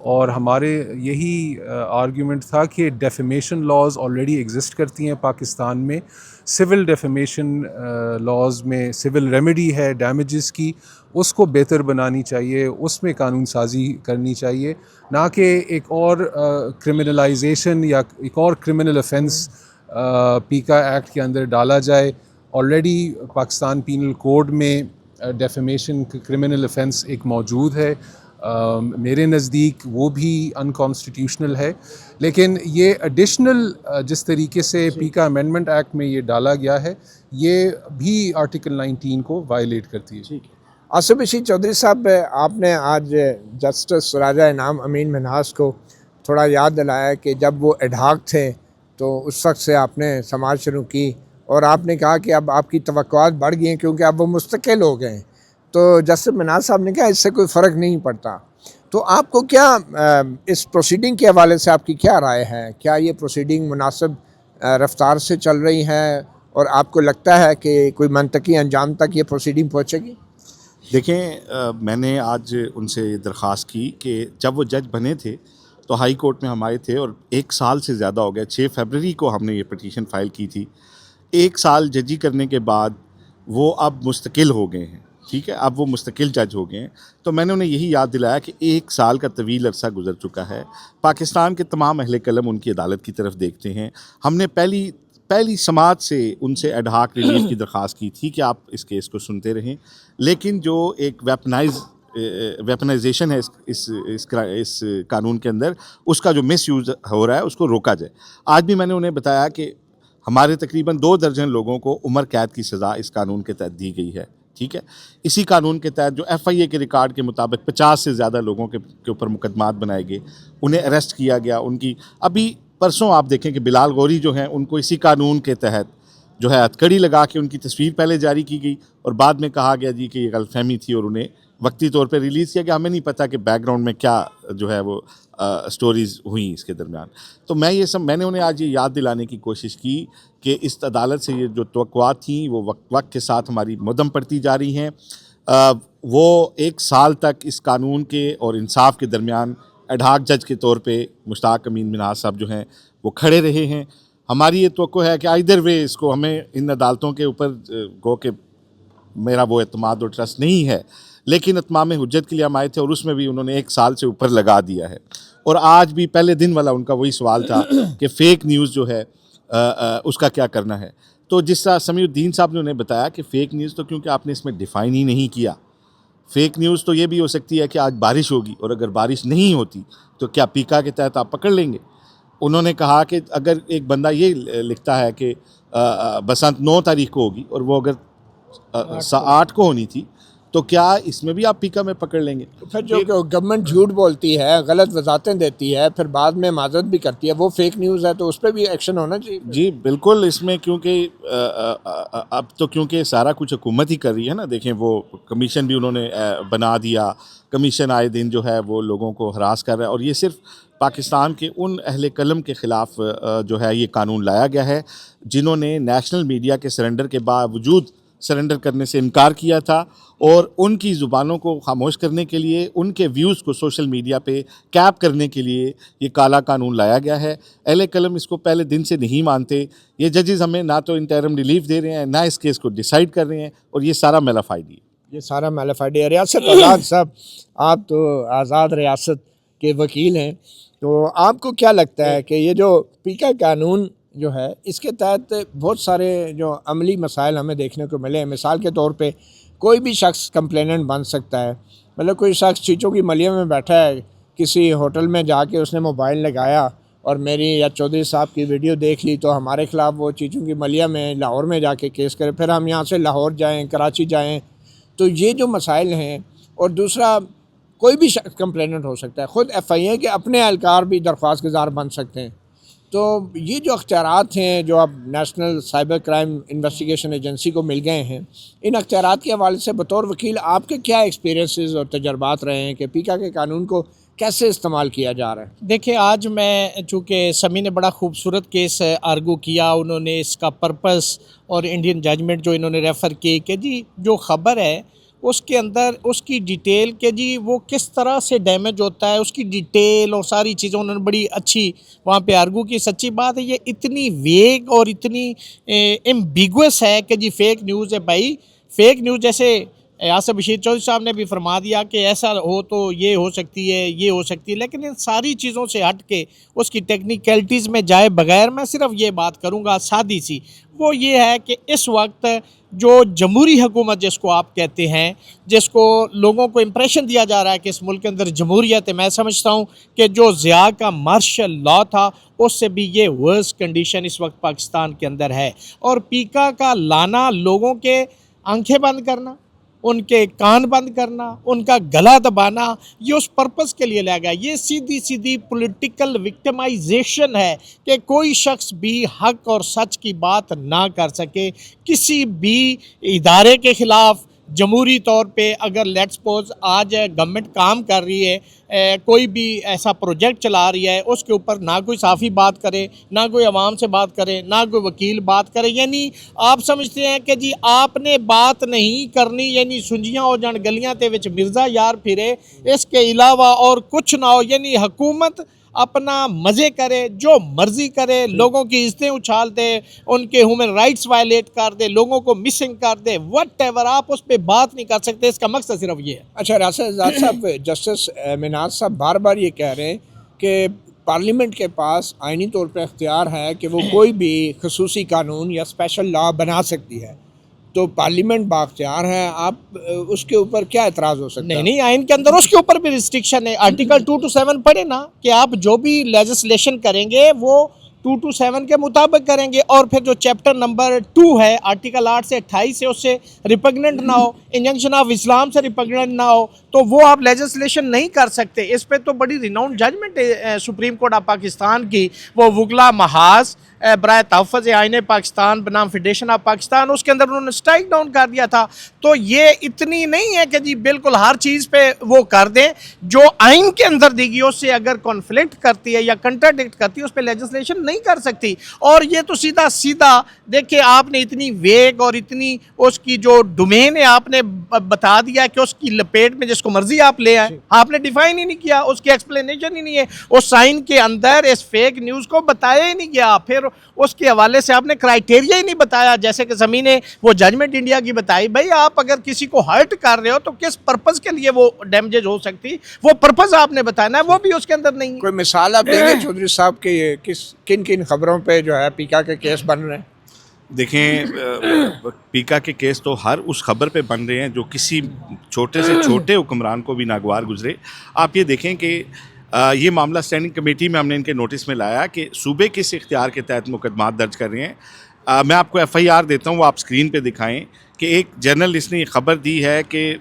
اور ہمارے یہی آرگیومنٹ تھا کہ ڈیفیمیشن لاز آلریڈی ایگزسٹ کرتی ہیں پاکستان میں. سول ڈیفیمیشن لاز میں سول ریمیڈی ہے ڈیمیجز کی, اس کو بہتر بنانی چاہیے, اس میں قانون سازی کرنی چاہیے, نہ کہ ایک اور کرمنلائزیشن یا ایک اور کرمنل افینس پیکا ایکٹ کے اندر ڈالا جائے. آلریڈی پاکستان پینل کوڈ میں ڈیفیمیشن کرمنل افینس ایک موجود ہے, میرے نزدیک وہ بھی انکانسٹیٹیوشنل ہے. لیکن یہ ایڈیشنل جس طریقے سے پیکا امینڈمنٹ ایکٹ میں یہ ڈالا گیا ہے, یہ بھی آرٹیکل 19 کو وائلیٹ کرتی ہے. آصف بشیر چودھری صاحب, آپ نے آج جسٹس راجہ انعام امین منہاس کو تھوڑا یاد دلایا کہ جب وہ ایڈہاک تھے تو اس وقت سے آپ نے سماعت شروع کی, اور آپ نے کہا کہ اب آپ کی توقعات بڑھ گئی ہیں کیونکہ اب وہ مستقل ہو گئے ہیں. تو جسٹس منہاس صاحب نے کہا اس سے کوئی فرق نہیں پڑتا. تو آپ کو کیا اس پروسیڈنگ کے حوالے سے آپ کی کیا رائے ہے؟ کیا یہ پروسیڈنگ مناسب رفتار سے چل رہی ہے اور آپ کو لگتا ہے کہ کوئی منطقی انجام تک یہ پروسیڈنگ پہنچے گی؟ دیکھیں, میں نے آج ان سے درخواست کی کہ جب وہ جج بنے تھے تو ہائی کورٹ میں ہم آئے تھے اور 1 سال سے زیادہ ہو گیا. 6 فروری کو ہم نے یہ پٹیشن فائل کی تھی. 1 سال ججی کرنے کے بعد وہ اب مستقل ہو گئے ہیں, ٹھیک ہے, اب وہ مستقل جج ہو گئے ہیں. تو میں نے انہیں یہی یاد دلایا کہ 1 سال کا طویل عرصہ گزر چکا ہے. پاکستان کے تمام اہل قلم ان کی عدالت کی طرف دیکھتے ہیں. ہم نے پہلی سماعت سے ان سے ایڈہاک ریلیف کی درخواست کی تھی کہ آپ اس کیس کو سنتے رہیں, لیکن جو ایک ویپنائزیشن ہے اس قانون کے اندر, اس کا جو مس یوز ہو رہا ہے اس کو روکا جائے. آج بھی میں نے انہیں بتایا کہ ہمارے تقریباً 2 درجن لوگوں کو عمر قید کی سزا اس قانون کے تحت دی گئی ہے, ٹھیک ہے. اسی قانون کے تحت جو FIA کے ریکارڈ کے مطابق 50 سے زیادہ لوگوں کے اوپر مقدمات بنائے گئے, انہیں اریسٹ کیا گیا. ان کی ابھی پرسوں آپ دیکھیں کہ بلال غوری جو ہیں ان کو اسی قانون کے تحت جو ہے ہتھکڑی لگا کے ان کی تصویر پہلے جاری کی گئی اور بعد میں کہا گیا جی کہ یہ غلط فہمی تھی اور انہیں وقتی طور پہ ریلیز کیا گیا. ہمیں نہیں پتہ کہ بیک گراؤنڈ میں کیا جو ہے وہ سٹوریز ہوئیں اس کے درمیان. تو میں نے انہیں آج یہ یاد دلانے کی کوشش کی کہ اس عدالت سے یہ جو توقعات تھیں وہ وقت کے ساتھ ہماری مدم پڑتی جا رہی ہیں. وہ 1 سال تک اس قانون کے اور انصاف کے درمیان ایڈہاک جج کے طور پہ مشتاق امین منہاس صاحب جو ہیں وہ کھڑے رہے ہیں. ہماری یہ توقع ہے کہ آئدر وے اس کو ہمیں ان عدالتوں کے اوپر گو کہ میرا وہ اعتماد اور ٹرسٹ نہیں ہے, لیکن اتمام حجت کے لیے ہم آئے تھے اور اس میں بھی انہوں نے 1 سال سے اوپر لگا دیا ہے. اور آج بھی پہلے دن والا ان کا وہی سوال تھا کہ فیک نیوز جو ہے اس کا کیا کرنا ہے. تو جس طرح سمیع الدین صاحب نے انہیں بتایا کہ فیک نیوز تو کیونکہ آپ نے اس میں ڈیفائن ہی نہیں کیا, فیک نیوز تو یہ بھی ہو سکتی ہے کہ آج بارش ہوگی اور اگر بارش نہیں ہوتی تو کیا پیکا کے تحت آپ پکڑ لیں گے. انہوں نے کہا کہ اگر ایک بندہ یہ لکھتا ہے کہ بسنت 9 تاریخ کو ہوگی اور وہ اگر 8 کو ہونی تھی تو کیا اس میں بھی آپ پیکا میں پکڑ لیں گے. پھر جو گورنمنٹ جھوٹ بولتی ہے, غلط وضاحتیں دیتی ہے, پھر بعد میں معذرت بھی کرتی ہے, وہ فیک نیوز ہے, تو اس پہ بھی ایکشن ہونا چاہیے. جی بالکل, اس میں کیونکہ اب تو کیونکہ سارا کچھ حکومت ہی کر رہی ہے نا. دیکھیں وہ کمیشن بھی انہوں نے بنا دیا, کمیشن آئے دن جو ہے وہ لوگوں کو ہراس کر رہا ہے, اور یہ صرف پاکستان کے ان اہل قلم کے خلاف جو ہے یہ قانون لایا گیا ہے جنہوں نے نیشنل میڈیا کے سرنڈر کے باوجود سرنڈر کرنے سے انکار کیا تھا, اور ان کی زبانوں کو خاموش کرنے کے لیے, ان کے ویوز کو سوشل میڈیا پہ کیپ کرنے کے لیے یہ کالا قانون لایا گیا ہے. اہل قلم اس کو پہلے دن سے نہیں مانتے. یہ ججز ہمیں نہ تو انٹرم ریلیف دے رہے ہیں, نہ اس کیس کو ڈیسائیڈ کر رہے ہیں, اور یہ سارا میلافائڈ ہے. یہ سارا میلافائڈ ہے. ریاست آزاد صاحب, آپ تو آزاد ریاست کے وکیل ہیں, تو آپ کو کیا لگتا ہے کہ یہ جو پیکا قانون جو ہے اس کے تحت بہت سارے جو عملی مسائل ہمیں دیکھنے کو ملے ہیں. مثال کے طور پہ کوئی بھی شخص کمپلیننٹ بن سکتا ہے. مطلب کوئی شخص چیچوں کی ملیہ میں بیٹھا ہے, کسی ہوٹل میں جا کے اس نے موبائل لگایا اور میری یا چودھری صاحب کی ویڈیو دیکھ لی, تو ہمارے خلاف وہ چیچوں کی ملیہ میں لاہور میں جا کے کیس کرے, پھر ہم یہاں سے لاہور جائیں, کراچی جائیں. تو یہ جو مسائل ہیں, اور دوسرا کوئی بھی شخص کمپلیننٹ ہو سکتا ہے, خود FIA کے اپنے اہلکار بھی درخواست گزار بن سکتے ہیں. تو یہ جو اختیارات ہیں جو اب national cyber crime investigation agency کو مل گئے ہیں, ان اختیارات کے حوالے سے بطور وکیل آپ کے کیا ایکسپیرینسز اور تجربات رہے ہیں کہ پیکا کے قانون کو کیسے استعمال کیا جا رہا ہے؟ دیکھیں, آج میں چونکہ سمی نے بڑا خوبصورت کیس آرگو کیا, انہوں نے اس کا پرپس اور انڈین ججمنٹ جو انہوں نے ریفر کی کہ جی جو خبر ہے اس کے اندر اس کی ڈیٹیل کہ جی وہ کس طرح سے ڈیمیج ہوتا ہے، اس کی ڈیٹیل اور ساری چیزیں انہوں نے بڑی اچھی وہاں پہ آرگو کی. سچی بات ہے یہ اتنی ویگ اور اتنی ایمبیگوس ہے کہ جی فیک نیوز ہے بھائی. فیک نیوز جیسے آصف بشیر چودھری صاحب نے بھی فرما دیا کہ ایسا ہو تو یہ ہو سکتی ہے، یہ ہو سکتی ہے، لیکن ان ساری چیزوں سے ہٹ کے اس کی ٹیکنیکلٹیز میں جائے بغیر میں صرف یہ بات کروں گا سادی سی، وہ یہ ہے کہ اس وقت جو جمہوری حکومت جس کو آپ کہتے ہیں، جس کو لوگوں کو امپریشن دیا جا رہا ہے کہ اس ملک کے اندر جمہوریت ہے، میں سمجھتا ہوں کہ جو ضیاء کا مارشل لا تھا اس سے بھی یہ ورس کنڈیشن اس وقت پاکستان کے اندر ہے. اور پیکا کا لانا، لوگوں کے آنکھیں بند کرنا، ان کے کان بند کرنا، ان کا گلا دبانا، یہ اس پرپس کے لیے لے گا. یہ سیدھی سیدھی پولیٹیکل وکٹمائزیشن ہے کہ کوئی شخص بھی حق اور سچ کی بات نہ کر سکے کسی بھی ادارے کے خلاف. جمہوری طور پہ اگر لیٹ سپوز آج گورنمنٹ کام کر رہی ہے، کوئی بھی ایسا پروجیکٹ چلا رہی ہے، اس کے اوپر نہ کوئی صحافی بات کرے، نہ کوئی عوام سے بات کرے، نہ کوئی وکیل بات کرے، یعنی آپ سمجھتے ہیں کہ جی آپ نے بات نہیں کرنی، یعنی سنجیاں ہو جان گلیاں تے وچ مرزا یار پھرے، اس کے علاوہ اور کچھ نہ ہو. یعنی حکومت اپنا مزے کرے، جو مرضی کرے، لوگوں کی عزتیں اچھال دے، ان کے ہیومن رائٹس وائلیٹ کر دے، لوگوں کو مسنگ کر دے، وٹ ایور، آپ اس پہ بات نہیں کر سکتے. اس کا مقصد صرف یہ ہے. اچھا راسل زاد صاحب، جسٹس مناز صاحب بار بار یہ کہہ رہے ہیں کہ پارلیمنٹ کے پاس آئینی طور پہ اختیار ہے کہ وہ کوئی بھی خصوصی قانون یا اسپیشل لا بنا سکتی ہے، تو پارلیمنٹ بااختیار ہے، آپ اس کے اوپر کیا اعتراض ہو سکتا ہے؟ نہیں، آئین کے اندر اس کے اوپر بھی ریسٹرکشن ہے. آرٹیکل 2 to 7 پڑھے نا کہ آپ جو بھی لیجسلیشن کریں گے وہ 2 to 7 کے مطابق کریں گے. اور پھر جو چیپٹر نمبر 2 ہے، آرٹیکل 8 سے 28 سے اس سے ریپگننٹ نہ ہو، انجنکشن آف اسلام سے ریپگننٹ نہ ہو، تو وہ آپ لیجسلیشن نہیں کر سکتے. اس پہ تو بڑی ریناؤنڈ ججمنٹ ہے سپریم کورٹ آف پاکستان کی، وہ وگلا محاذ برائے تحفظ آئین پاکستان بنام فیڈریشن آف پاکستان، اس کے اندر انہوں نے اسٹرائک ڈاؤن کر دیا تھا. تو یہ اتنی نہیں ہے کہ جی بالکل ہر چیز پہ وہ کر دیں، جو آئین کے اندر دی گئی اس سے اگر کنفلکٹ کرتی ہے یا کنٹراڈکٹ کرتی ہے اس پہ لیجسلیشن نہیں کر سکتی. اور یہ تو سیدھا سیدھا دیکھیں، آپ نے اتنی ویگ اور اتنی اس کی جو ڈومین ہے آپ نے بتا دیا کہ اس کی لپیٹ میں جس کو مرضی آپ لے آئیں، آپ نے ڈیفائن ہی نہیں کیا، اس کی ایکسپلینیشن ہی نہیں ہے. اس سائن کے اندر اس فیک نیوز کو بتایا ہی نہیں گیا. پھر اس کے حوالے سے آپ نے کرائیٹیریا ہی نہیں بتایا، جیسے کہ زمین نے وہ ججمنٹ انڈیا کی بتائی. بھائی آپ اگر کسی کو ہرٹ کر رہے ہو تو کس پرپز کے لیے وہ ڈیمیجز ہو سکتی، وہ پرپز آپ نے بتانا ہے، وہ بھی اس کے اندر نہیں ہے. کوئی مثال آپ دیں گے چودھری صاحب کہ یہ کن کن خبروں پہ جو ہے پیکا کے کیس بن رہے ہیں؟ دیکھیں، پیکا کے کیس تو ہر اس خبر پہ بن رہے ہیں جو کسی چھوٹے سے چھوٹے حکمران کو بھی ناگوار گزرے. آپ یہ دیکھیں کہ یہ معاملہ اسٹینڈنگ کمیٹی میں ہم نے ان کے نوٹس میں لایا کہ صوبے کس اختیار کے تحت مقدمات درج کر رہے ہیں. میں آپ کو FIR دیتا ہوں، وہ آپ سکرین پہ دکھائیں کہ ایک جرنلسٹ نے یہ خبر دی ہے کہ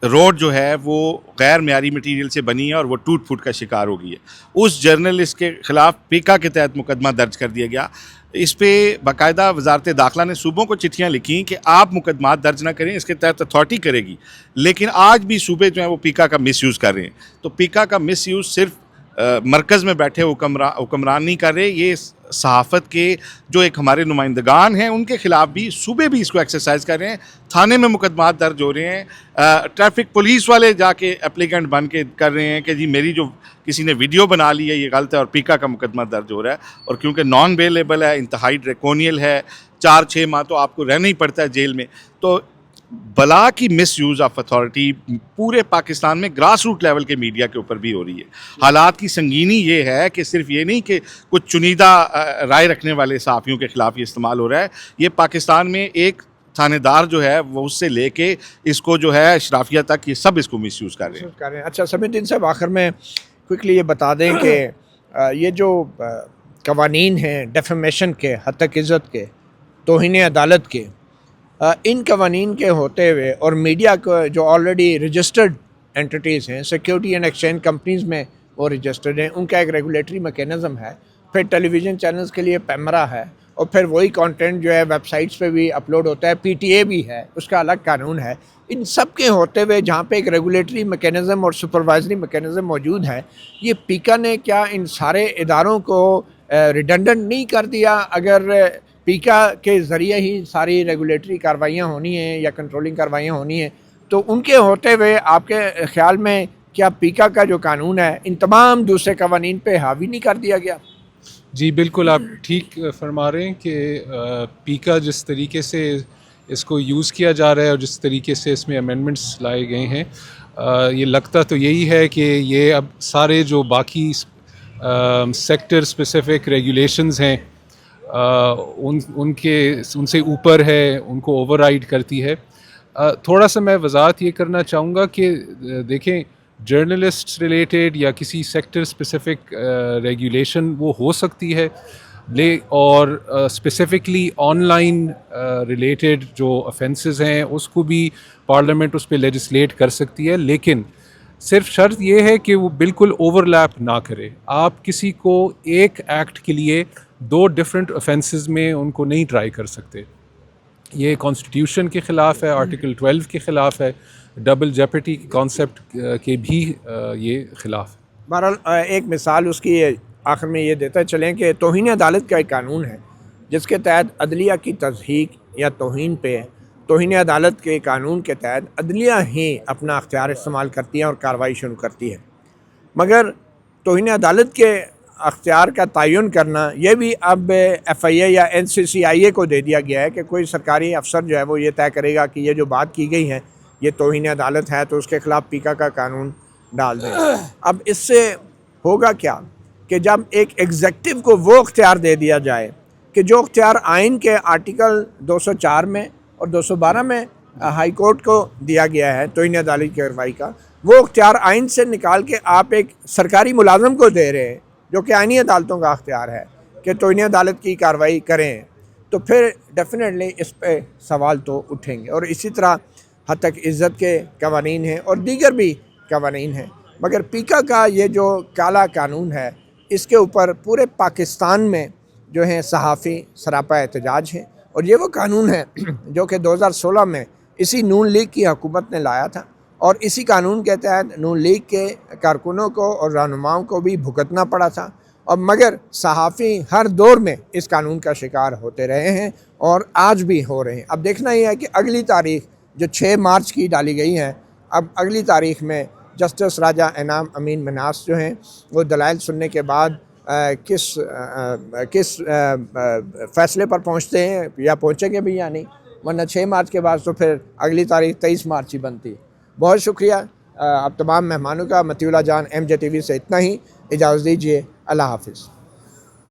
روڈ جو ہے وہ غیر معیاری مٹیریل سے بنی ہے اور وہ ٹوٹ پھوٹ کا شکار ہو گئی ہے. اس جرنلسٹ کے خلاف پیکا کے تحت مقدمہ درج کر دیا گیا. اس پہ باقاعدہ وزارت داخلہ نے صوبوں کو چٹھیاں لکھیں کہ آپ مقدمات درج نہ کریں، اس کے تحت اتھارٹی کرے گی. لیکن آج بھی صوبے جو ہیں وہ پیکا کا مس یوز کر رہے ہیں. تو پیکا کا مس یوز صرف مرکز میں بیٹھے حکمران نہیں کر رہے، یہ صحافت کے جو ایک ہمارے نمائندگان ہیں ان کے خلاف بھی صوبے بھی اس کو ایکسرسائز کر رہے ہیں. تھانے میں مقدمات درج ہو رہے ہیں، ٹریفک پولیس والے جا کے اپلیکنٹ بن کے کر رہے ہیں کہ جی میری جو کسی نے ویڈیو بنا لی ہے یہ غلط ہے، اور پیکا کا مقدمہ درج ہو رہا ہے. اور کیونکہ نان بیلیبل ہے، انتہائی ڈریکونیل ہے، 4-6 ماہ تو آپ کو رہنا ہی پڑتا ہے جیل میں. تو بلا کی مس یوز آف اتھارٹی پورے پاکستان میں گراس روٹ لیول کے میڈیا کے اوپر بھی ہو رہی ہے. حالات کی سنگینی یہ ہے کہ صرف یہ نہیں کہ کچھ چنیدہ رائے رکھنے والے صحافیوں کے خلاف یہ استعمال ہو رہا ہے، یہ پاکستان میں ایک تھانے دار جو ہے وہ اس سے لے کے اس کو جو ہے اشرافیہ تک، یہ سب اس کو مس یوز کر رہے ہیں. اچھا سمیع الدین صاحب، آخر میں کوئکلی یہ بتا دیں کہ یہ جو قوانین ہیں ڈیفیمیشن کے، ہتک عزت کے، توہین عدالت کے، ان قوانین کے ہوتے ہوئے اور میڈیا کو جو آلریڈی رجسٹرڈ اینٹیز ہیں، سیکیورٹی اینڈ ایکسچینج کمپنیز میں وہ رجسٹرڈ ہیں، ان کا ایک ریگولیٹری میکینزم ہے. پھر ٹیلی ویژن چینلز کے لیے پیمرا ہے، اور پھر وہی کانٹینٹ جو ہے ویب سائٹس پہ بھی اپلوڈ ہوتا ہے. PTA بھی ہے، اس کا الگ قانون ہے. ان سب کے ہوتے ہوئے جہاں پہ ایک ریگولیٹری میکینزم اور سپروائزری میکینزم موجود ہے، یہ پیکا نے کیا ان سارے اداروں کو ریڈنڈنٹ نہیں کر دیا؟ اگر پیکا کے ذریعے ہی ساری ریگولیٹری کارروائیاں ہونی ہیں یا کنٹرولنگ کارروائیاں ہونی ہیں تو ان کے ہوتے ہوئے آپ کے خیال میں کیا پیکا کا جو قانون ہے ان تمام دوسرے قوانین پہ حاوی نہیں کر دیا گیا؟ جی بالکل آپ ٹھیک فرما رہے ہیں کہ پیکا جس طریقے سے اس کو یوز کیا جا رہا ہے اور جس طریقے سے اس میں امینڈمنٹس لائے گئے ہیں، یہ لگتا تو یہی ہے کہ یہ اب سارے جو باقی سیکٹر اسپیسیفک ریگولیشنز ہیں ان سے اوپر ہے، ان کو اوور رائڈ کرتی ہے۔ تھوڑا سا میں وضاحت یہ کرنا چاہوں گا کہ دیکھیں جرنلسٹ ریلیٹڈ یا کسی سیکٹر اسپیسیفک ریگولیشن وہ ہو سکتی ہے، اور اسپیسیفکلی آن لائن ریلیٹڈ جو افینسز ہیں اس کو بھی پارلیمنٹ اس پہ لیجسلیٹ کر سکتی ہے، لیکن صرف شرط یہ ہے کہ وہ بالکل اوور لیپ نہ کرے۔ آپ کسی کو ایک ایکٹ کے لیے 2 ڈفرینٹ افینسز میں ان کو نہیں ٹرائی کر سکتے۔ یہ کانسٹیٹیوشن کے خلاف ہے، آرٹیکل 12 کے خلاف ہے، ڈبل جیپٹی کانسیپٹ کے بھی یہ خلاف ہے۔ بہرحال ایک مثال اس کی آخر میں یہ دیتے چلیں کہ توہین عدالت کا ایک قانون ہے جس کے تحت عدلیہ کی تضحیک یا توہین پہ توہین عدالت کے قانون کے تحت عدلیہ ہی اپنا اختیار استعمال کرتی ہے اور کارروائی شروع کرتی ہے، مگر توہین عدالت کے اختیار کا تعین کرنا یہ بھی اب ایف آئی اے یا NCCIA کو دے دیا گیا ہے کہ کوئی سرکاری افسر جو ہے وہ یہ طے کرے گا کہ یہ جو بات کی گئی ہے یہ توہین عدالت ہے تو اس کے خلاف پیکا کا قانون ڈال دیں۔ اب اس سے ہوگا کیا کہ جب ایک ایگزیکٹو کو وہ اختیار دے دیا جائے کہ جو اختیار آئین کے آرٹیکل 204 میں اور 212 میں ہائی کورٹ کو دیا گیا ہے توہین عدالت کی کارروائی کا، وہ اختیار آئین سے نکال کے آپ ایک سرکاری ملازم کو دے رہے ہیں جو کہ آئینی عدالتوں کا اختیار ہے کہ توہین عدالت کی کارروائی کریں، تو پھر ڈیفینیٹلی اس پہ سوال تو اٹھیں گے۔ اور اسی طرح حد تک عزت کے قوانین ہیں اور دیگر بھی قوانین ہیں، مگر پیکا کا یہ جو کالا قانون ہے اس کے اوپر پورے پاکستان میں جو ہیں صحافی سراپا احتجاج ہیں، اور یہ وہ قانون ہے جو کہ 2016 میں اسی نون لیگ کی حکومت نے لایا تھا، اور اسی قانون کے تحت نون لیگ کے کارکنوں کو اور رہنماؤں کو بھی بھگتنا پڑا تھا، اور مگر صحافی ہر دور میں اس قانون کا شکار ہوتے رہے ہیں اور آج بھی ہو رہے ہیں۔ اب دیکھنا یہ ہے کہ اگلی تاریخ جو 6 مارچ کی ڈالی گئی ہے، اب اگلی تاریخ میں جسٹس راجہ انعام امین مناس جو ہیں وہ دلائل سننے کے بعد کس فیصلے پر پہنچتے ہیں یا پہنچیں گے بھی یا نہیں، ورنہ 6 مارچ کے بعد تو پھر اگلی تاریخ 23 مارچ ہی بنتی ہے۔ بہت شکریہ اب تمام مہمانوں کا۔ مطیع اللہ جان MJ TV سے اتنا ہی، اجازت دیجیے، اللہ حافظ۔